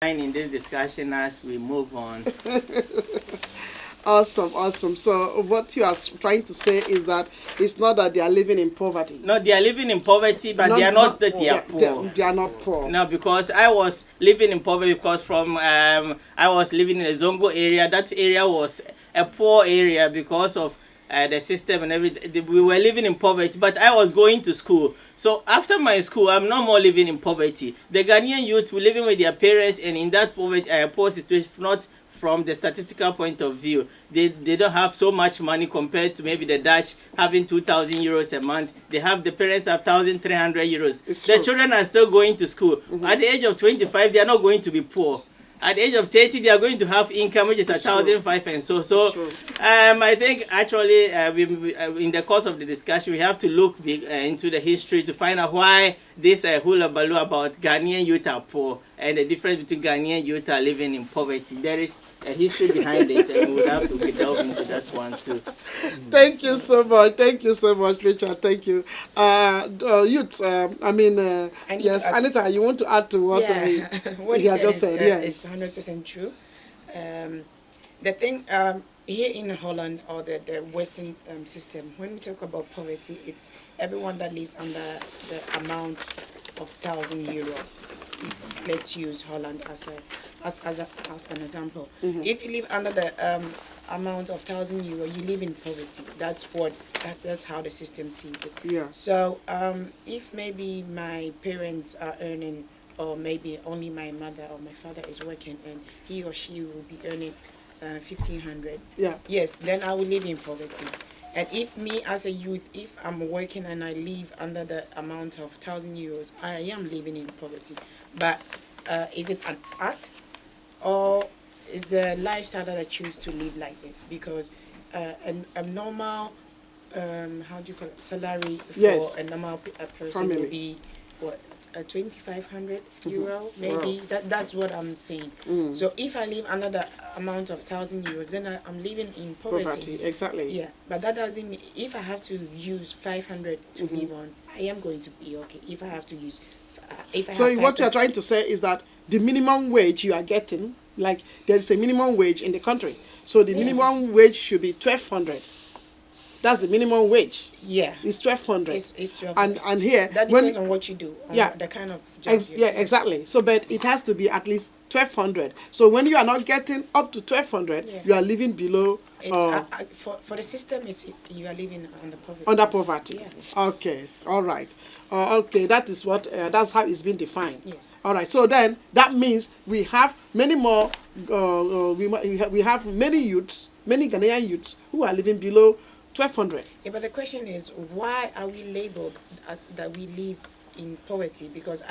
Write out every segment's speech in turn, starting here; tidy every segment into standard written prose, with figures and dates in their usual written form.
In this discussion as we move on. Awesome, awesome. So what you are trying to say is that it's not that they are living in poverty. No, they are living in poverty, but they are not that they are poor. They are not poor. No, because I was living in poverty because from I was living in the Zongo area. That area was a poor area because of the system and everything. We were living in poverty, but I was going to school. So after my school, I'm no more living in poverty. The Ghanaian youth were living with their parents and in that poverty, poor situation, not from the statistical point of view. They don't have so much money compared to maybe the Dutch having 2,000 euros a month. They have, the parents have 1,300 euros. The children are still going to school. At the age of 25, they are not going to be poor. At the age of 30, they are going to have income which is 1,500 and so. So I think actually in the course of the discussion, we have to look into the history to find out why this hula baloo about Ghanaian youth are poor and the difference between Ghanaian youth are living in poverty. There is a history behind it, and we would have to delve into that one too. Thank you so much. Thank you so much, Richard. Thank you. Youth, yes, Anita, you want to add to what what he had just said? Yes. It's 100% true. The thing here in Holland or the Western system, when we talk about poverty, it's everyone that lives under the amount of 1,000 euro. Let's use Holland as an example. If you live under the amount of 1,000 euro, you live in poverty. That's how the system sees it. Yeah. So if maybe my parents are earning, or maybe only my mother or my father is working, and he or she will be earning 1,500. Yeah. Yes, then I will live in poverty. And if me as a youth, if I'm working and I live under the amount of 1,000 euros, I am living in poverty. But is it an art, or is the lifestyle that I choose to live like this? Because a normal, how do you call it, salary for a normal person will be what? 2,500 euro, maybe. Wow. That's what I'm saying. So if I live under the amount of 1,000 euros, then I'm living in poverty. Exactly. Yeah, but that doesn't mean if I have to use 500 to live on, I am going to be okay. If I have to use, so what you are trying to say is that the minimum wage you are getting, like there is a minimum wage in the country, so the minimum wage should be 1,200. That's the minimum wage. Yeah. It's 1,200. It's 1,200. And here, that depends on what you do. The kind of job exactly. So, but it has to be at least 1,200. So when you are not getting up to 1,200, you are living below. For the system, you are living under poverty. Under poverty. Yeah. Okay. All right. Okay. That is what. That's how it's been defined. Yes. All right. So then that means we have many more. We have many youths, many Ghanaian youths who are living below 1,200. Yeah, but the question is, why are we labeled that we live in poverty? Because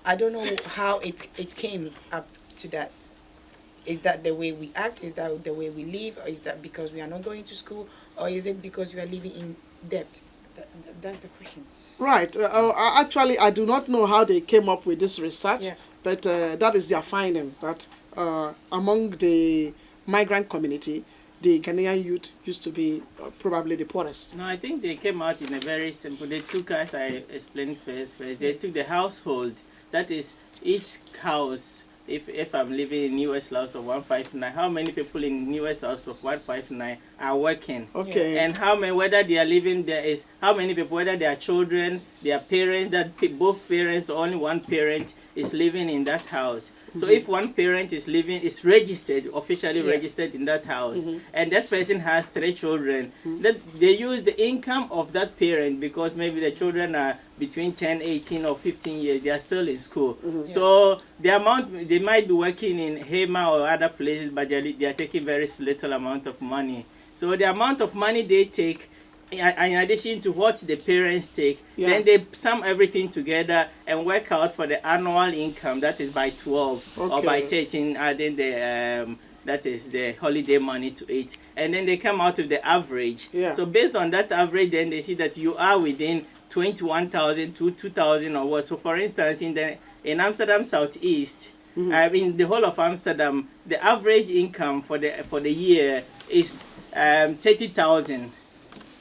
I don't know how it came up to that. Is that the way we act? Is that the way we live? Or is that because we are not going to school? Or is it because we are living in debt? That's the question. Right. Actually, I do not know how they came up with this research, but that is their finding, that among the migrant community, the Ghanaian youth used to be probably the poorest. No, I think they came out in a very simple. They took, as I explained first, they took the household. That is, each house. If I'm living in US house of 159, how many people in US house of 159 are working? Okay. And how many, whether they are living there is, how many people, whether they are children, their parents, that both parents or only one parent is living in that house. So if one parent is living, is registered, officially registered in that house, and that person has 3 children, that they use the income of that parent, because maybe the children are between 10, 18 or 15 years, they are still in school. So the amount, they might be working in Hema or other places, but they are taking very little amount of money. So the amount of money they take, in addition to what the parents take, then they sum everything together and work out for the annual income, that is by 12 or by 13, adding the that is the holiday money to it, and then they come out with the average. So based on that average, then they see that you are within 21,000 to 2,000 or what. So for instance, in Amsterdam Southeast, in the whole of Amsterdam, the average income for the year is 30,000.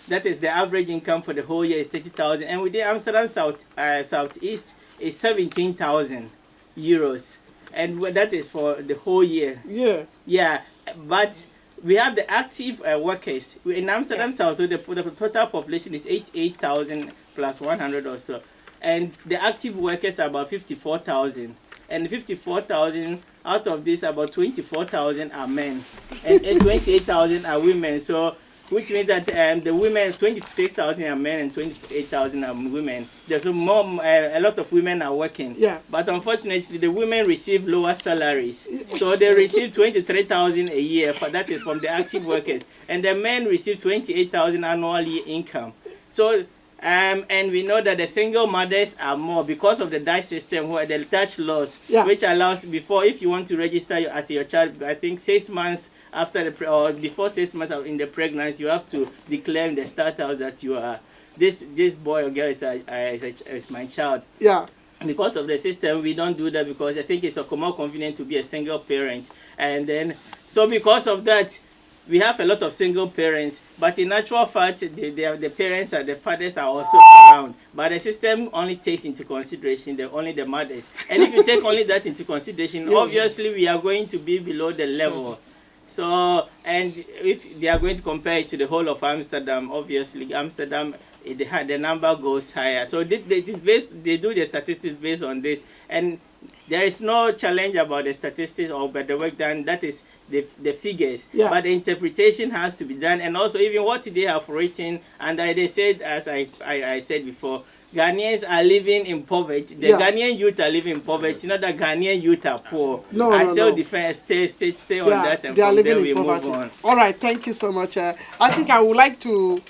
That is the average income for the whole year is 30,000, and within Amsterdam Southeast is 17,000 euros. and that is for the whole year. Yeah. Yeah, but we have the active workers. In Amsterdam South, the total population is 88,000 plus 100 or so. And the active workers are about 54,000. And 54,000, out of this, about 24,000 are men. And 28,000 are women. So, which means that the women, 26,000 are men and 28,000 are women. There's a lot of women are working. Yeah. But unfortunately, the women receive lower salaries. So they receive 23,000 a year. That is from the active workers. And the men receive 28,000 annually income. So, and we know that the single mothers are more because of the DICE system, where the Dutch laws, which allows before, if you want to register as your child, I think 6 months after or before 6 months in the pregnancy, you have to declare in the start house that you are this boy or girl is my child. Yeah. Because of the system, we don't do that because I think it's more convenient to be a single parent. And then, so because of that, we have a lot of single parents, but in actual fact, the parents and the fathers are also around. But the system only takes into consideration only the mothers. And if you take only that into consideration, obviously we are going to be below the level. So, and if they are going to compare it to the whole of Amsterdam, obviously Amsterdam, the number goes higher. So they do the statistics based on this, and there is no challenge about the statistics or by the work done. That is the figures, but the interpretation has to be done, and also even what they have written. And they said, as I said before, Ghanaians are living in poverty. The Ghanaian youth are living in poverty. Not that Ghanaian youth are poor. No. Defense, stay on that, and they are from living there we in poverty. move on. All right, thank you so much. I think I would like to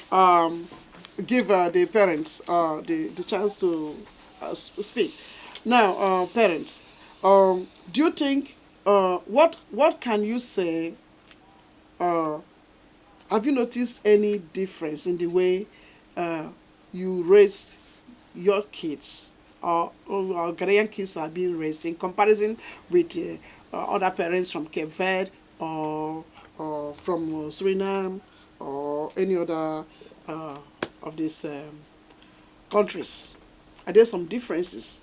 give the parents the chance to speak. Now, parents, do you think what can you say? Have you noticed any difference in the way you raised your kids or Ghanaian kids are being raised in comparison with other parents from Cape Verde or from Suriname or any other of these countries? Are there some differences?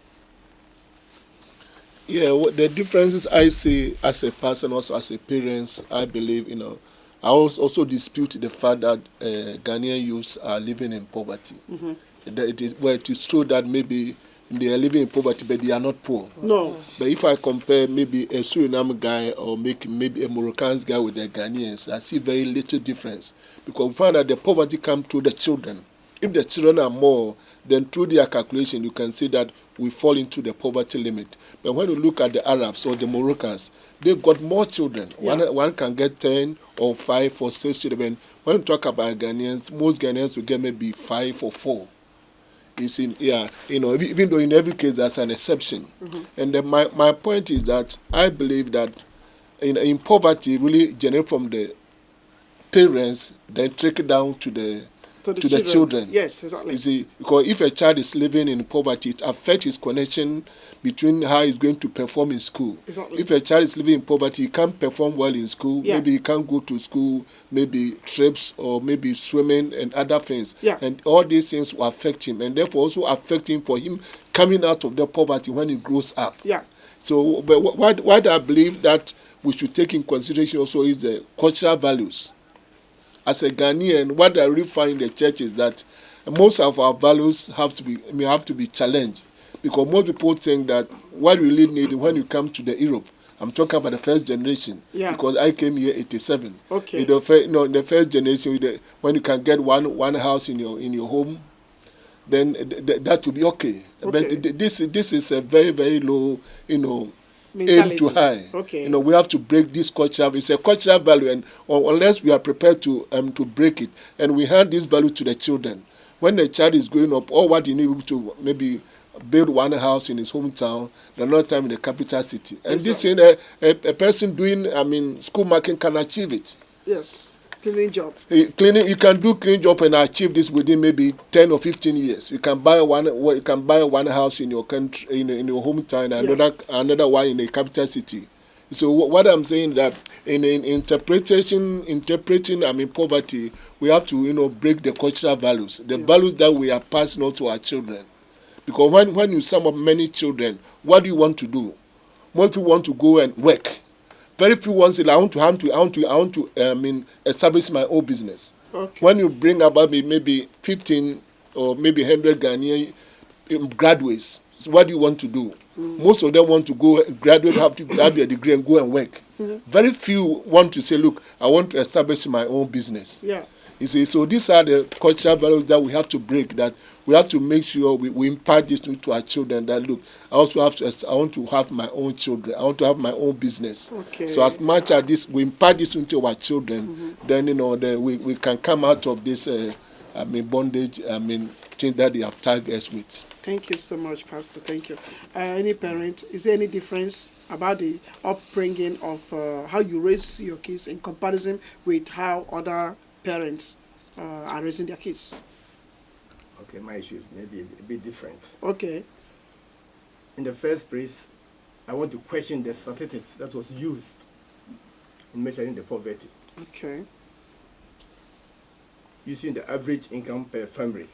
Yeah, the differences I see as a person, also as a parent, I believe, I also dispute the fact that Ghanaian youths are living in poverty. Mm-hmm. It is true that maybe they are living in poverty, but they are not poor. No. But if I compare maybe a Suriname guy or maybe a Moroccan guy with the Ghanaians, I see very little difference. Because we find that the poverty comes through the children. If the children are more, then through their calculation, you can see that we fall into the poverty limit. But when you look at the Arabs or the Moroccans, they've got more children. Yeah. One can get 10 or 5 or 6 children. When you talk about Ghanaians, most Ghanaians will get maybe 5 or 4. You see, even though in every case there's an exception. Mm-hmm. And then my point is that I believe that in poverty really generate from the parents, then trickle down to the children. Yes, exactly. You see, because if a child is living in poverty, it affects his connection between how he's going to perform in school. Exactly. If a child is living in poverty, he can't perform well in school. Yeah. Maybe he can't go to school, maybe trips or maybe swimming and other things. Yeah. And all these things will affect him, and therefore also affect him for him coming out of the poverty when he grows up. Yeah. So, but what I believe that we should take in consideration also is the cultural values. As a Ghanaian, what I really find in the church is that most of our values have to be challenged, because most people think that what we really need when you come to the Europe. I'm talking about the first generation, because I came here 87. Okay. In the first generation, when you can get one house in your home, then that will be okay. But this is a very, very low, mentality. Aim too high. Okay. We have to break this culture. It's a cultural value, and unless we are prepared to break it, and we hand this value to the children. When the child is growing up, all what he needs to maybe build one house in his hometown, another time in the capital city. And exactly. This thing, a person doing, school marking can achieve it. Yes. Cleaning job. You can do cleaning job and achieve this within maybe 10 or 15 years. You can buy one house in your country, in your hometown, another one in the capital city. So what I'm saying that in interpreting poverty, we have to break the cultural values, the values that we are passing on to our children. Because when you sum up many children, what do you want to do? Most people want to go and work. Very few ones say, I want to establish my own business. Okay. When you bring about maybe 15 or maybe 100 Ghanaian graduates, so what do you want to do? Most of them want to go graduate, have their degree and go and work. Very few want to say, look, I want to establish my own business. Yeah. You see, so these are the cultural values that we have to break, that we have to make sure we impart this to our children, that look, I want to have my own children, I want to have my own business. Okay. So as much as this, we impart this into our children, then, we can come out of this, bondage, thing that they have tagged us with. Thank you so much, Pastor. Thank you. Any parent, is there any difference about the upbringing of how you raise your kids in comparison with how other parents are raising their kids? Okay, my issue may be a bit different. Okay. In the first place, I want to question the statistics that was used in measuring the poverty. Okay. Using the average income per family.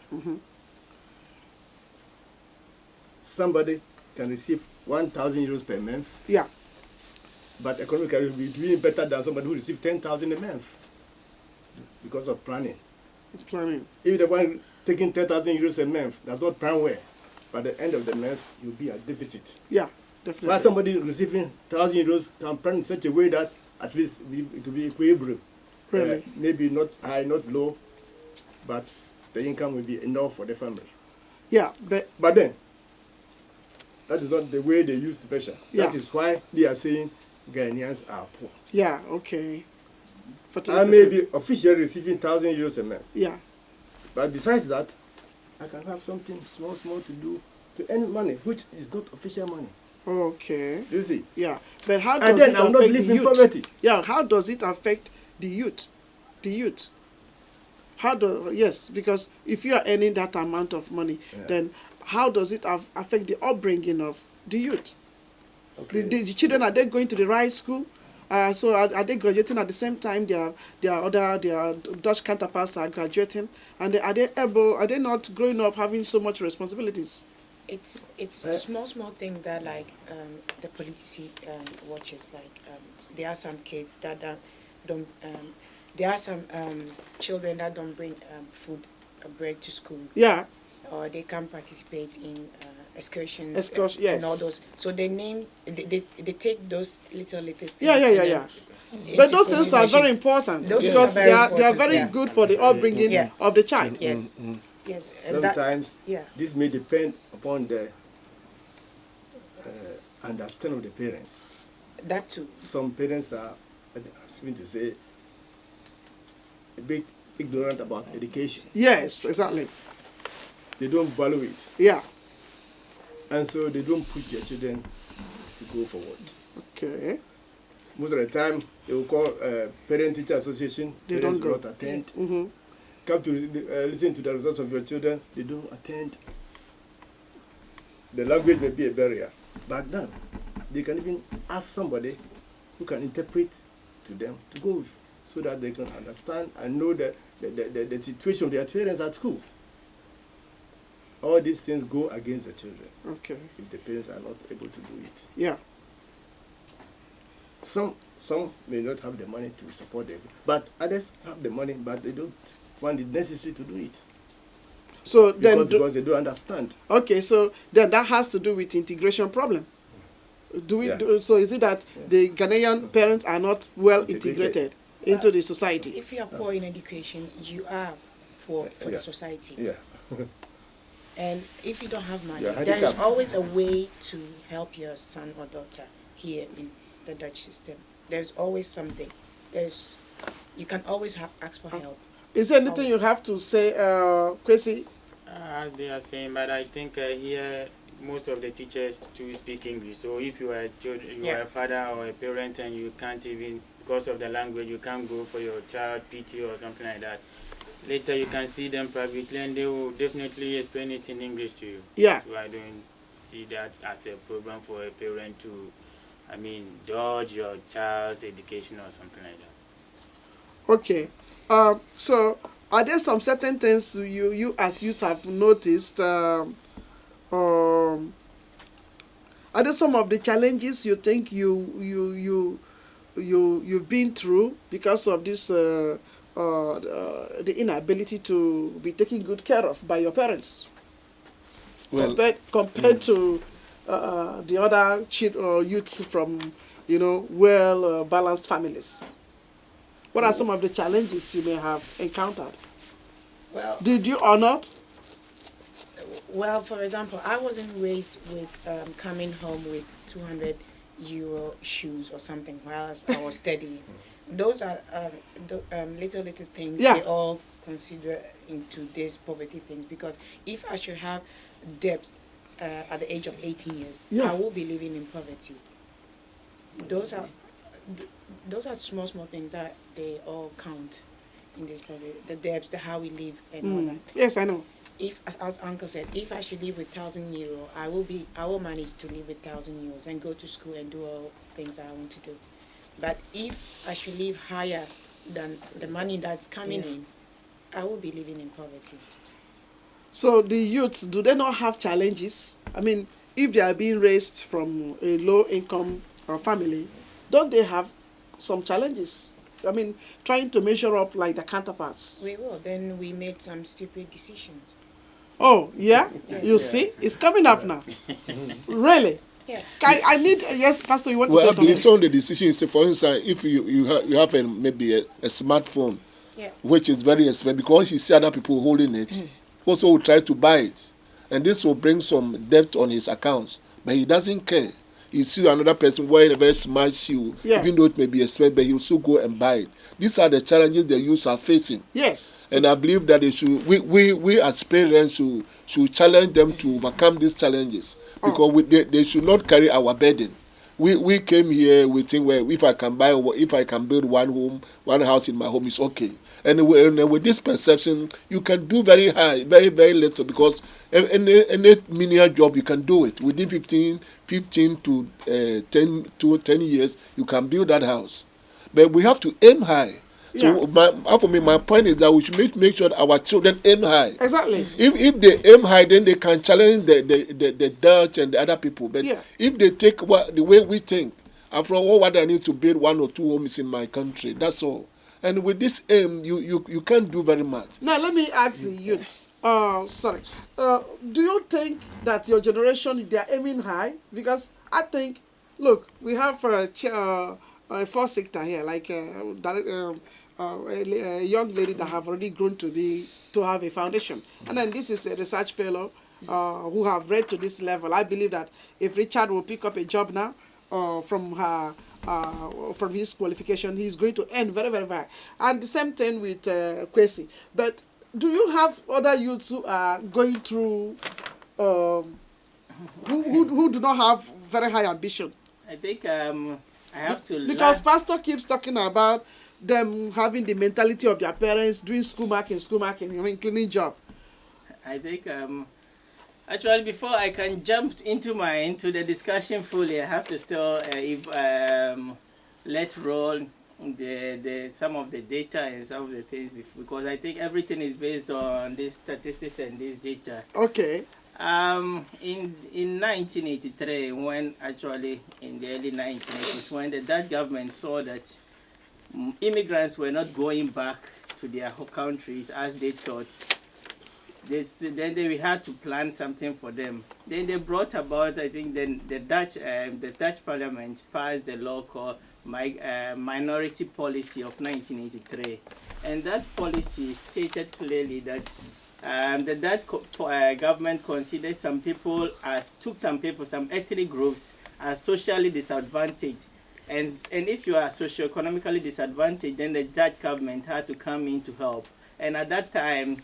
Somebody can receive 1,000 euros per month, Yeah. but economically will be doing better than somebody who receives 10,000 a month because of planning. Planning. If the one taking 10,000 euros a month does not plan well, by the end of the month, you'll be at deficit. Yeah, definitely. While somebody receiving 1,000 euros can plan in such a way that at least it will be equilibrium. Really? Maybe not high, not low, but the income will be enough for the family. Yeah, But then, that is not the way they use to measure. Yeah. That is why they are saying Ghanaians are poor. yeah, okay. I may be officially receiving 1,000 euros a month. Yeah. But besides that, I can have something small to do to earn money, which is not official money. Okay. Do you see? Yeah. But how And does then it I'm not affect the living youth? poverty. Yeah, how does it affect the youth? The youth. Yes, because if you are earning that amount of money, then how does it affect the upbringing of the youth? Okay. The children, are they going to the right school? So are they graduating at the same time their Dutch counterparts are graduating? And are they not growing up having so much responsibilities? It's small things that like the policy watches. Like there are some kids that don't. There are some children that don't bring bread to school. Yeah. Or they can't participate in excursions. Yes. And all those. So they take those little things. Yeah. But those things are very important because they are very good for the upbringing of the child. Yes. Yes. And sometimes this may depend upon the understanding of the parents. That too. Some parents are, I was going to say, a bit ignorant about education. Yes, exactly. They don't value it. Yeah. And so they don't push their children to go forward. Okay. Most of the time, they will call parent-teacher association. They Parents don't will go. not attend. Yes. Mm-hmm. Come to listen to the results of your children. They don't attend. The language may be a barrier. But then, they can even ask somebody who can interpret to them to go with, so that they can understand and know the situation of their parents at school. All these things go against the children. Okay. If the parents are not able to do it. Yeah. Some may not have the money to support them, but others have the money, but they don't find it necessary to do it. So then, because they don't understand. Okay, so then that has to do with integration problem. So is it that the Ghanaian parents are not well integrated into the society? If you are poor in education, you are poor for the society. Yeah. And if you don't have money, Yeah, there is always a way to help your son or daughter here in the Dutch system. There's always something. You can always ask for help. Is there anything you have to say, Kwesi? As they are saying, but I think here most of the teachers too speak English. So if you are a father or a parent and you can't even, because of the language, you can't go for your child PT or something like that. Later you can see them privately and they will definitely explain it in English to you. Yeah. So I don't see that as a problem for a parent to, dodge your child's education or something like that. Okay. So are there some certain things you as youth have noticed? Are there some of the challenges you think you've been through because of this the inability to be taken good care of by your parents? Well, Compared to the other youths from, well balanced families. What are some of the challenges you may have encountered? Well, Did you or not? well, for example, I wasn't raised with coming home with 200 euro shoes or something while I was studying. Those are little things Yeah. they all consider into this poverty things, because if I should have debt at the age of 18 years, Yeah. I will be living in poverty. Those are small things that they all count in this poverty. The debts, the how we live, and all that. Yes, I know. If, as Uncle said, if I should live with 1,000 euro, I will manage to live with 1,000 euros and go to school and do all things I want to do. But if I should live higher than the money that's coming in, I will be living in poverty. So the youths, do they not have challenges? I mean, if they are being raised from a low income family, don't they have some challenges? I mean, trying to measure up like the counterparts. We will. Then we made some stupid decisions. Oh, yeah? Yes. You see? It's coming up now. Really? Yeah. I need, yes, Pastor, you want to well, I say believe something? some of the decisions, for instance, if you have maybe a smartphone, Yeah. which is very expensive, because you see other people holding it, also will try to buy it. And this will bring some debt on his accounts. But he doesn't care. He see another person wearing a very smart shoe, Yeah. even though it may be expensive, but he will still go and buy it. These are the challenges the youth are facing. Yes. And I believe that we as parents should challenge them to overcome these challenges, because they should not carry our burden. We came here, we think, well, if I can build one house in my home, it's okay. And with this perception, you can do very high, very, very little, because any menial job, you can do it. Within 15 to 10 years, you can build that house. But we have to aim high. So for me, my point is that we should make sure that our children aim high. Exactly. If they aim high, then they can challenge the Dutch and the other people. But if they take the way we think, after all, what I need to build 1 or 2 homes in my country, that's all. And with this aim, you can't do very much. Now, let me ask the youths. Do you think that your generation, they are aiming high? Because I think, look, we have a fourth sector here, like a young lady that have already grown to have a foundation. And then this is a research fellow who have read to this level. I believe that if Richard will pick up a job now from his qualification, he's going to earn very, very, very. And the same thing with Kwesi. But do you have other youths who are going through, who do not have very high ambition? I think I have to because Pastor keeps talking about them having the mentality of their parents, doing school marking, cleaning job. I think actually before I can jump into the discussion fully, I have to still let roll the some of the data and some of the things because I think everything is based on these statistics and this data. Okay. In 1983, when actually in the early 1980s, when the Dutch government saw that immigrants were not going back to their home countries as they thought, then we had to plan something for them. Then they brought about, I think, then the Dutch Parliament passed the law called Minority Policy of 1983, and that policy stated clearly that the Dutch government considered some ethnic groups as socially disadvantaged, and if you are socioeconomically disadvantaged, then the Dutch government had to come in to help. And at that time,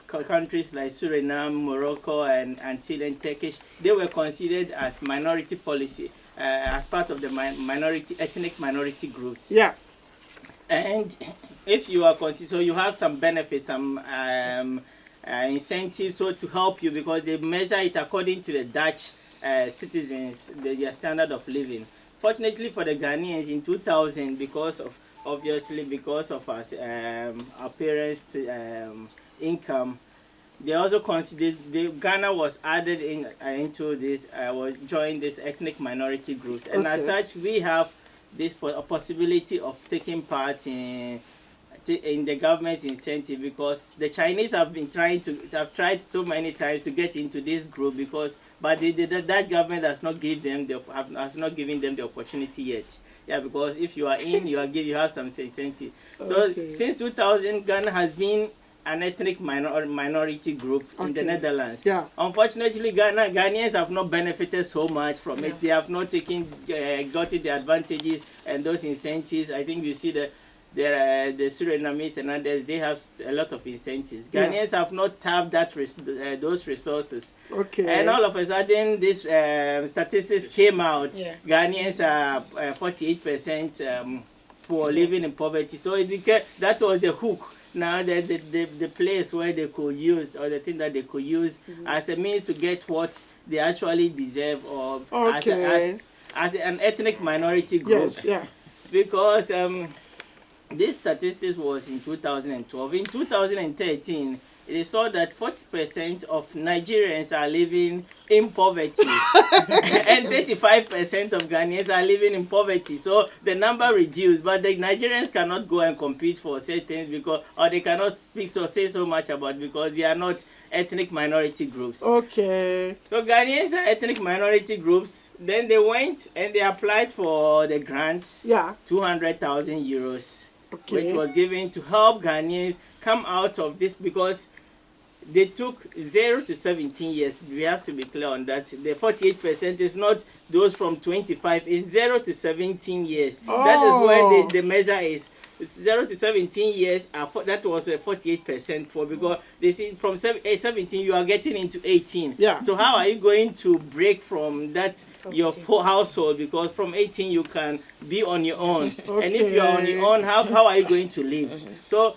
countries like Suriname, Morocco, and Antille and Turkish, they were considered as minority policy, as part of the ethnic minority groups. Yeah. And if you are so you have some benefits, some incentives, so to help you, because they measure it according to the Dutch citizens, their standard of living. Fortunately for the Ghanaians in 2000, because of our parents' income, they also consider Ghana was added into this was joined this ethnic minority groups, and as such we have this possibility of taking part in the government's incentive, because the Chinese have tried so many times to get into this group, but that government has not given them the opportunity yet. Yeah, because if you are in, you have some incentive. So since 2000, Ghana has been an ethnic minority group in the Netherlands. Yeah. Unfortunately, Ghanaians have not benefited so much from it. They have not gotten the advantages and those incentives. I think you see the Surinamese and others, they have a lot of incentives. Ghanaians have not tapped those resources. And all of a sudden, this statistics came out. Ghanaians are 48% poor, living in poverty. So it became, that was the hook. Now the place where they could use, or the thing that they could use as a means to get what they actually deserve, or as an ethnic minority group. Because this statistics was in 2012. In 2013, they saw that 40% of Nigerians are living in poverty and 35% of Ghanaians are living in poverty. So the number reduced, but the Nigerians cannot go and compete for certain things, or they cannot say so much about, because they are not ethnic minority groups. So Ghanaians are ethnic minority groups. Then they went and they applied for the grant, 200,000 euros, which was given to help Ghanaians come out of this, because they took 0 to 17 years. We have to be clear on that. The 48% is not those from 25, it's 0 to 17 years. That is where the measure is. 0 to 17 years, that was 48% for, because they see from 17 you are getting into 18. So how are you going to break from that, your household? Because from 18 you can be on your own. And if you are on your own, how are you going to live? So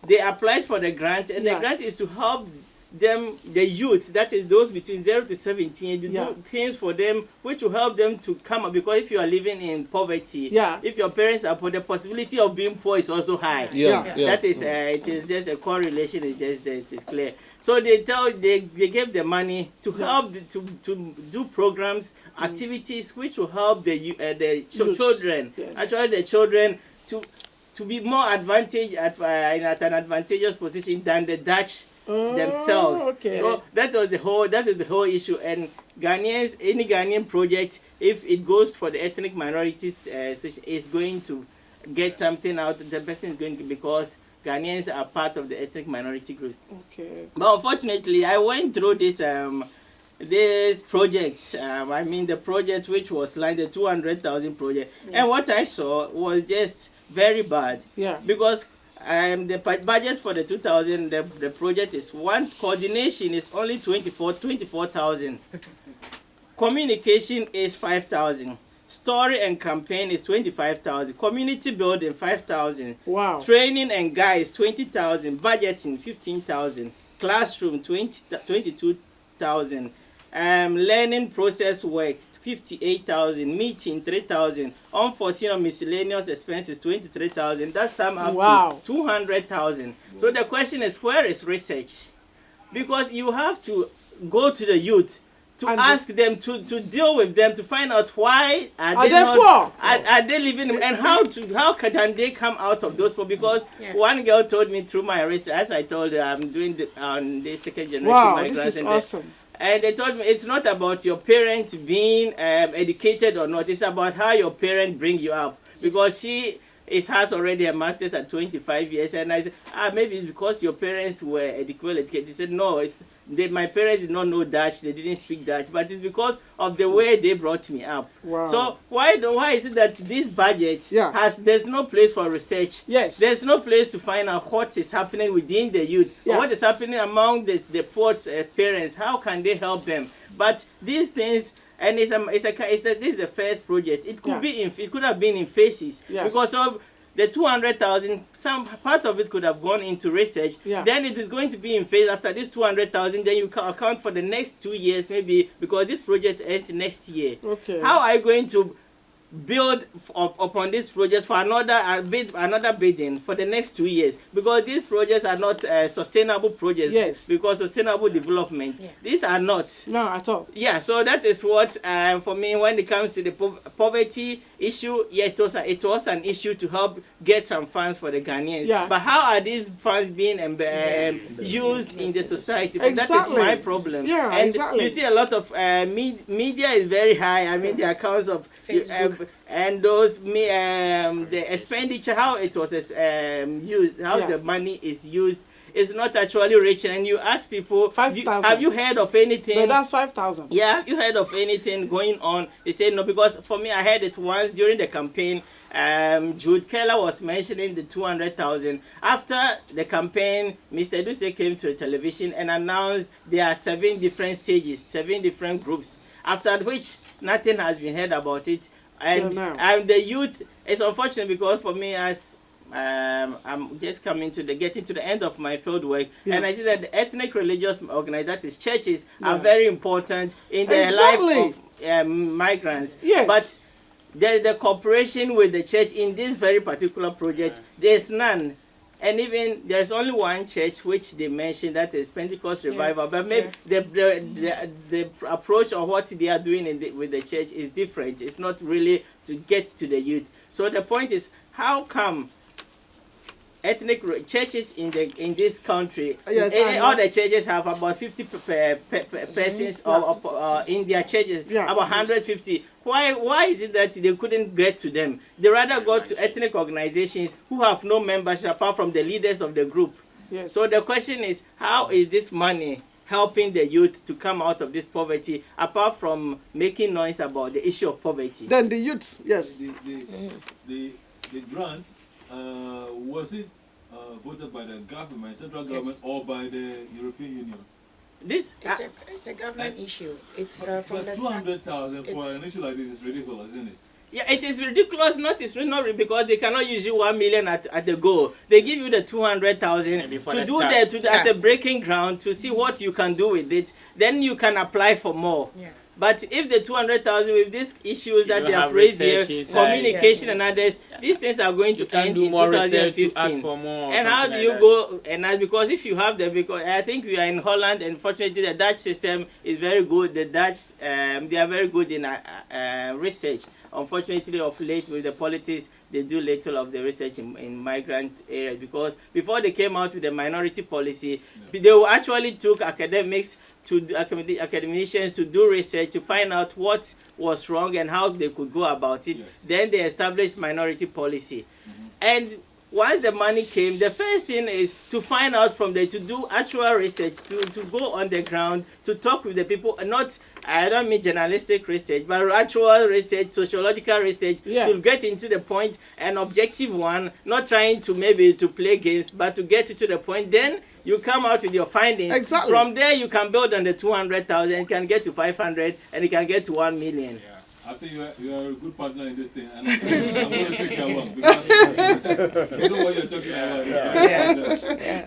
they applied for the grant, and the grant is to help them, the youth, that is those between 0 to 17, to do things for them which will help them to come up. Because if you are living in poverty, if your parents are poor, the possibility of being poor is also high. That is it is just a correlation, is just that it's clear. So they gave the money to help to do programs, activities which will help the children, actually the children, to be more at an advantageous position than the Dutch themselves. So that is the whole issue. And Ghanaians, any Ghanaian project, if it goes for the ethnic minorities, is going to get something out. The person is going to, because Ghanaians are part of the ethnic minority group. But unfortunately, I went through this project. I mean, the project which was like the 200,000 project, and what I saw was just very bad. Because the budget for the 2000, the project is one coordination is only 24,000. Communication is 5,000. Story and campaign is 25,000. Community building 5,000. Training and guides 20,000. Budgeting 15,000. Classroom 22,000. Learning process work 58,000, meeting 3,000, unforeseen or miscellaneous expenses 23,000. That sum up to 200,000. So the question is, where is research? Because you have to go to the youth to ask them, to deal with them, to find out why are they living, and how can they come out of those poor? Because one girl told me through my research, as I told her, I'm doing the second generation. This is awesome. And they told me it's not about your parents being educated or not. It's about how your parents bring you up. Because she has already a master's at 25 years. And I said, maybe it's because your parents were educated. They said, no, my parents did not know Dutch. They didn't speak Dutch. But it's because of the way they brought me up. So why is it that this budget there's no place for research? There's no place to find out what is happening within the youth. What is happening among the poor parents? How can they help them? But these things, and this is the first project. It could have been in phases, because of the 200,000. Some part of it could have gone into research. Then it is going to be in phase. After this 200,000, then you can account for the next 2 years, maybe, because this project ends next year. How are you going to build upon this project for another bidding for the next 2 years, because these projects are not sustainable projects. Yes. Because sustainable development. Yeah. These are not. No, at all. Yeah, so that is what for me, when it comes to the poverty issue, yes, it was an issue to help get some funds for the Ghanaians. Yeah. But how are these funds being used in the society? That Exactly. is my problem. Yeah, and exactly. you see a lot of media is very high. I mean, the accounts of Facebook. and those the expenditure, how it was used, how the money is used, is not actually rich. And you ask people, 5,000. have you heard of anything? But that's 5,000. Yeah, have you heard of anything going on? They say no, because for me, I heard it once during the campaign. Jude Keller was mentioning the 200,000. After the campaign, Mr. Duse came to the television and announced there are 7 different stages, 7 different groups. After which, nothing has been heard about it. And the youth, it's unfortunate because for me, as I'm just getting to the end of my field work, and I see that the ethnic religious organizations, that is churches, are very important in the life of migrants. Yes. But the cooperation with the church in this very particular project, there's none. And even there's only one church which they mentioned, that is Pentecost Revival. But maybe the approach of what they are doing with the church is different. It's not really to get to the youth. So the point is, how come ethnic churches in this country, all the churches have about 50 persons in their churches, about 150. Why is it that they couldn't get to them? They rather go to ethnic organizations who have no membership apart from the leaders of the group. Yes. So the question is, how is this money helping the youth to come out of this poverty, apart from making noise about the issue of poverty? Then the youths, yes. The grant, was it voted by the government, central government, or by the European Union? It's a government issue. It's from the 200,000 for an issue like this is ridiculous, isn't it? Yeah, it is ridiculous. It's not because they cannot use you 1 million at the goal. They give you the 200,000 to do as a breaking ground to see what you can do with it. Then you can apply for more. Yeah. But if the 200,000 with these issues that they have raised here, communication and others, these things are going to end in 2015. And how do you go? And that's because if you have because I think we are in Holland, and fortunately the Dutch system is very good. The Dutch, they are very good in research. Unfortunately, of late with the politics, they do little of the research in migrant areas, because before they came out with the minority policy, they actually took academicians to do research to find out what was wrong and how they could go about it. Yes. Then they established minority policy. And once the money came, the first thing is to find out to do actual research, to go on the ground, to talk with the people, and not, I don't mean journalistic research, but actual research, sociological research, to get into the point, an objective one, not trying to maybe to play games, but to get to the point. Then you come out with your findings. Exactly. From there, you can build on the 200,000, you can get to 500, and you can get to 1 million. Yeah. I think you are a good partner in this thing, and I'm going to take your one because you know what you're talking about.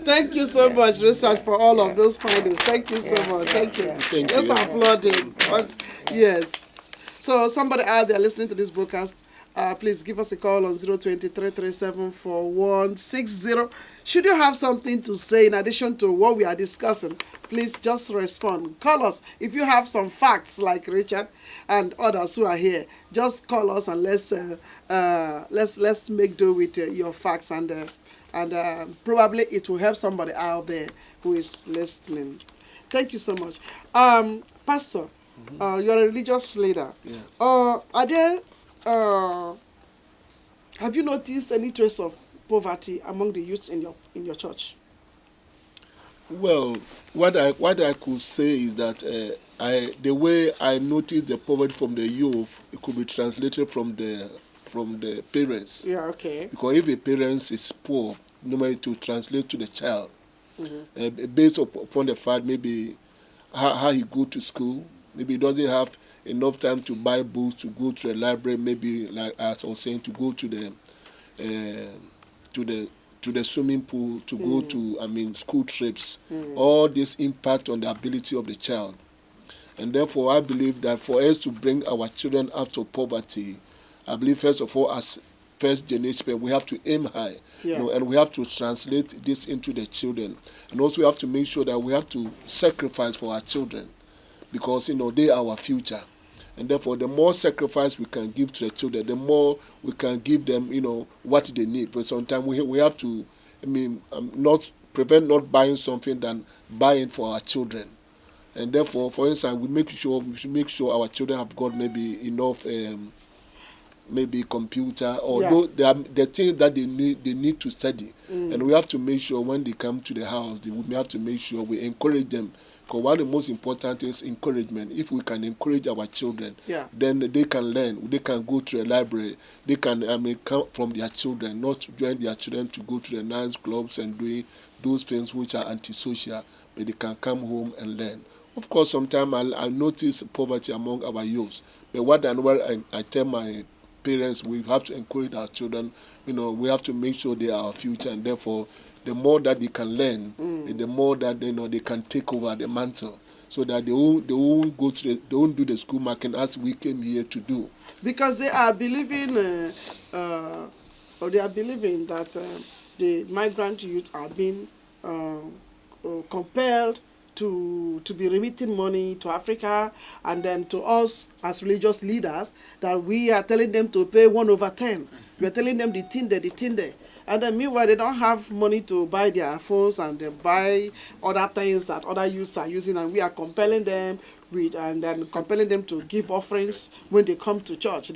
Thank you so much, Richard, for all of those findings. Thank you so much. Thank you. Let's applaud him. Yes. So somebody out there listening to this broadcast, please give us a call on 023-337-4160. Should you have something to say in addition to what we are discussing, please just respond. Call us if you have some facts like Richard and others who are here. Just call us and let's make do with your facts, and probably it will help somebody out there who is listening. Thank you so much, Pastor. You're a religious leader. Are there? Have you noticed any trace of poverty among the youths in your church? Well, what I could say is that the way I noticed the poverty from the youth, it could be translated from the parents. Yeah, okay. Because if a parent is poor, normally to translate to the child, based upon the fact maybe how he go to school, maybe he doesn't have enough time to buy books, to go to a library, maybe like as I was saying, to go to the swimming pool, to go to school trips. All this impact on the ability of the child. And therefore I believe that for us to bring our children out of poverty, I believe first of all, as first generation, we have to aim high, and we have to translate this into the children, and also we have to make sure that we have to sacrifice for our children, because they are our future. And therefore, the more sacrifice we can give to the children, the more we can give them, what they need. But sometimes we have to, not not buying something than buying for our children. And therefore, for instance, we should make sure our children have got maybe enough, maybe computer, or the things that they need to study. And we have to make sure when they come to the house, we have to make sure we encourage them. Because one of the most important is encouragement. If we can encourage our children, then they can learn. They can go to a library. They can come from their children, not join their children to go to the nice clubs and doing those things which are antisocial, but they can come home and learn. Of course, sometimes I notice poverty among our youths. But what I tell my parents, we have to encourage our children. We have to make sure they are our future, and therefore, the more that they can learn, the more that they can take over the mantle, so that they won't do the school marking as we came here to do. Because they are believing, that the migrant youth are being compelled to be remitting money to Africa, and then to us as religious leaders, that we are telling them to pay 1/10. We are telling them the thing there. And then meanwhile, they don't have money to buy their phones, and they buy other things that other youths are using, and we are compelling them to give offerings when they come to church.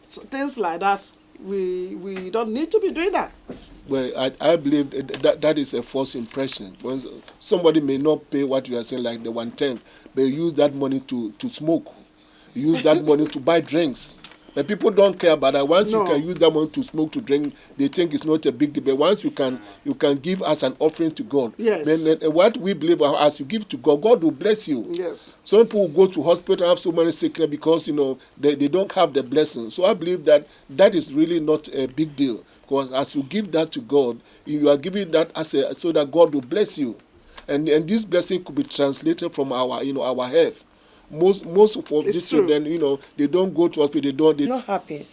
Things like that, we don't need to be doing that. Well, I believe that is a false impression. Somebody may not pay what you are saying, like the 1/10, but use that money to smoke. Use that money to buy drinks. But people don't care about that. Once you can use that money to smoke, to drink, they think it's not a big deal. But once you can give us an offering to God. Yes. Then what we believe, as you give to God, God will bless you. Yes. Some people go to hospital and have so many sickness because they don't have the blessing. So I believe that is really not a big deal. Because as you give that to God, you are giving that so that God will bless you, and this blessing could be translated from our health. Most of these children, they don't go to hospital. They're not happy.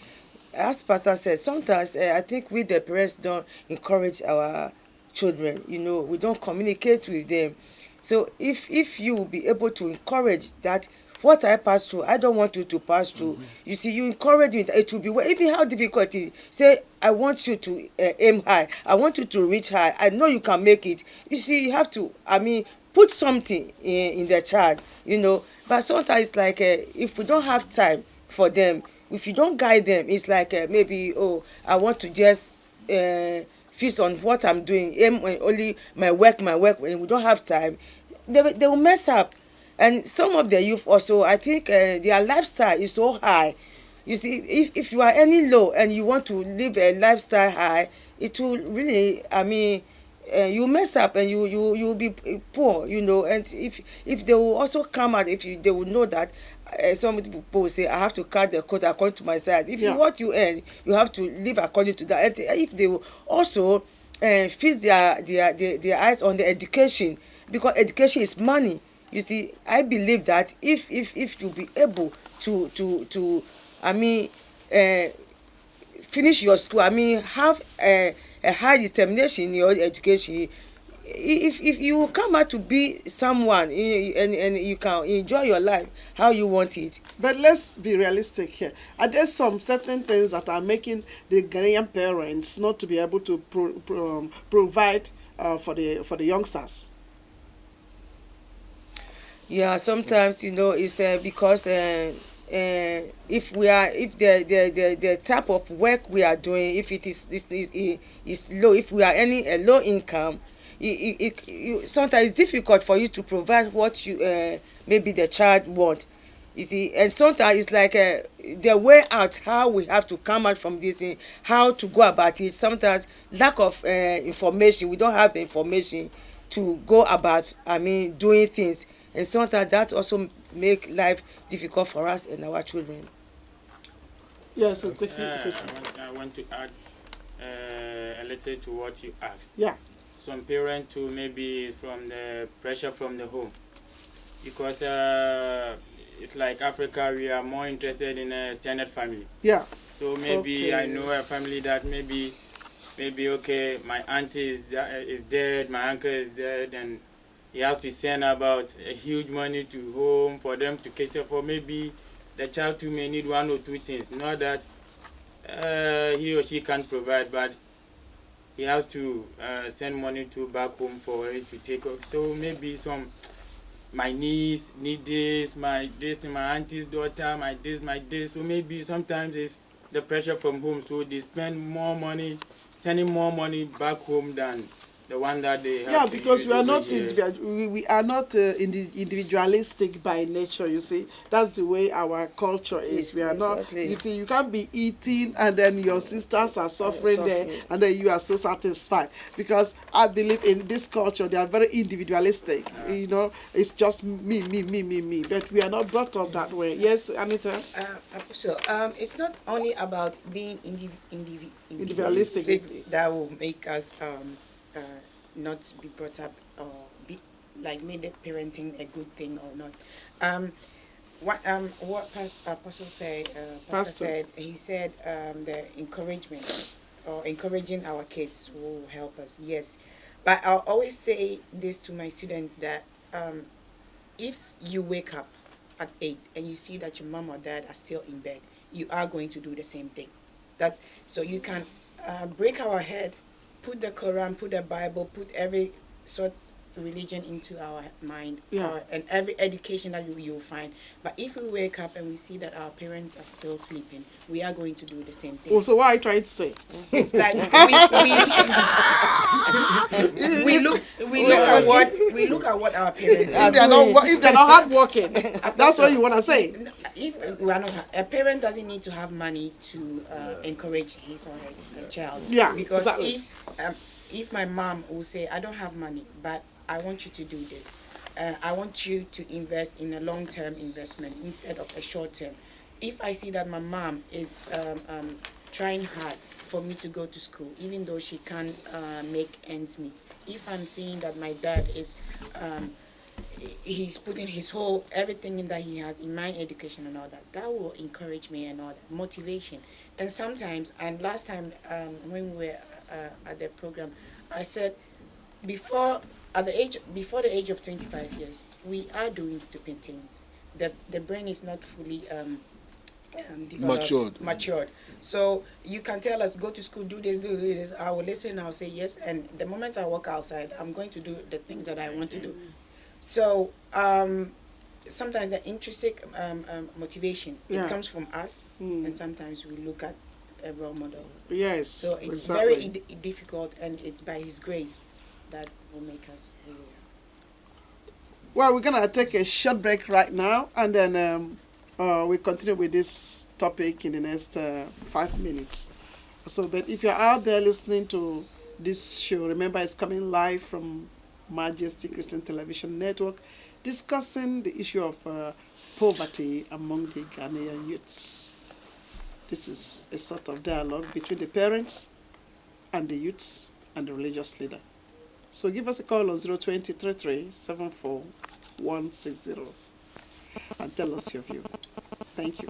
As Pastor said, sometimes I think we the parents don't encourage our children. We don't communicate with them. So if you will be able to encourage that, what I pass through, I don't want you to pass through. You see, you encourage me. It will be, even how difficult it is. Say, I want you to aim high. I want you to reach high. I know you can make it. You see, you have to, put something in the child, But sometimes it's like, if we don't have time for them, if you don't guide them, it's like maybe, I want to just feast on what I'm doing. Aim only my work. When we don't have time, they will mess up. And some of the youth also, I think their lifestyle is so high. You see, if you are any low and you want to live a lifestyle high, it will really, you mess up and you will be poor, And if they will also come out, they will know that some people will say, I have to cut the coat according to my size. What you earn, you have to live according to that. And if they will also fix their eyes on the education, because education is money. You see, I believe that if you be able to finish your school, have a high determination in your education, if you come out to be someone and you can enjoy your life how you want it. But let's be realistic here. Are there some certain things that are making the Ghanaian parents not to be able to provide for the youngsters? Yeah, sometimes it's because if the type of work we are doing, if it is low, if we are a low income, sometimes it's difficult for you to provide what you maybe the child want. You see, and sometimes it's like the way out, how we have to come out from this thing, how to go about it. Sometimes lack of information, we don't have the information to go about doing things. And sometimes that also make life difficult for us and our children. Yes, I want to add a little to what you asked. Yeah. Some parents too, maybe from the pressure from the home, because it's like Africa, we are more interested in a standard family. Yeah. So maybe I know a family that maybe okay, my auntie is dead, my uncle is dead, and you have to send about a huge money to home for them to cater for. Maybe the child too may need one or two things. Not that he or she can't provide, but he has to send money to back home for it to take off. So maybe my niece need this, my auntie's daughter, my this. So maybe sometimes it's the pressure from home. So they spend more money, sending more money back home than the one that they have. Yeah, because we are not we are not individualistic by nature. You see, that's the way our culture is. Yes, We are exactly. not. You see, you can't be eating and then your sisters are suffering there, and then you are so satisfied. Because I believe in this culture, they are very individualistic. You know, it's just me. But we are not brought up that way. Yes, Anita. So it's not only about being Individualistic. that will make us not be brought up or be like made the parenting a good thing or not. What Apostle said, Pastor said, he said the encouragement or encouraging our kids will help us. Yes, but I'll always say this to my students that if you wake up at 8 and you see that your mom or dad are still in bed, you are going to do the same thing. So you can break our head, put the Quran, put the Bible, put every sort of religion into our mind, and every education that you'll find. But if we wake up and we see that our parents are still sleeping, we are going to do the same thing. Oh, so what are you trying to say? It's like we look at what our parents are doing. If they're not hardworking, that's what you want to say. If we are not, a parent doesn't need to have money to encourage his or her child. Yeah, because exactly. if my mom will say, I don't have money, but I want you to do this. I want you to invest in a long-term investment instead of a short-term. If I see that my mom is trying hard for me to go to school, even though she can't make ends meet. If I'm seeing that my dad is he's putting his whole everything in that he has in my education and all that will encourage me and all that motivation. And sometimes, and last time when we were at the program, I said before the age of 25 years we are doing stupid things. The brain is not fully matured. So you can tell us, go to school, do this. I will listen, I'll say yes, and the moment I walk outside, I'm going to do the things that I want to do. So sometimes the intrinsic motivation, it comes from us, and sometimes we look at a role model. Yes. So it's exactly. very difficult, and it's by His grace that will make us who we are. Well, we're gonna take a short break right now, and then we continue with this topic in the next 5 minutes. So, but if you're out there listening to this show, remember it's coming live from Majesty Christian Television Network, discussing the issue of poverty among the Ghanaian youths. This is a sort of dialogue between the parents and the youths and the religious leader. So give us a call on 020-33-74-160 and tell us your view. Thank you.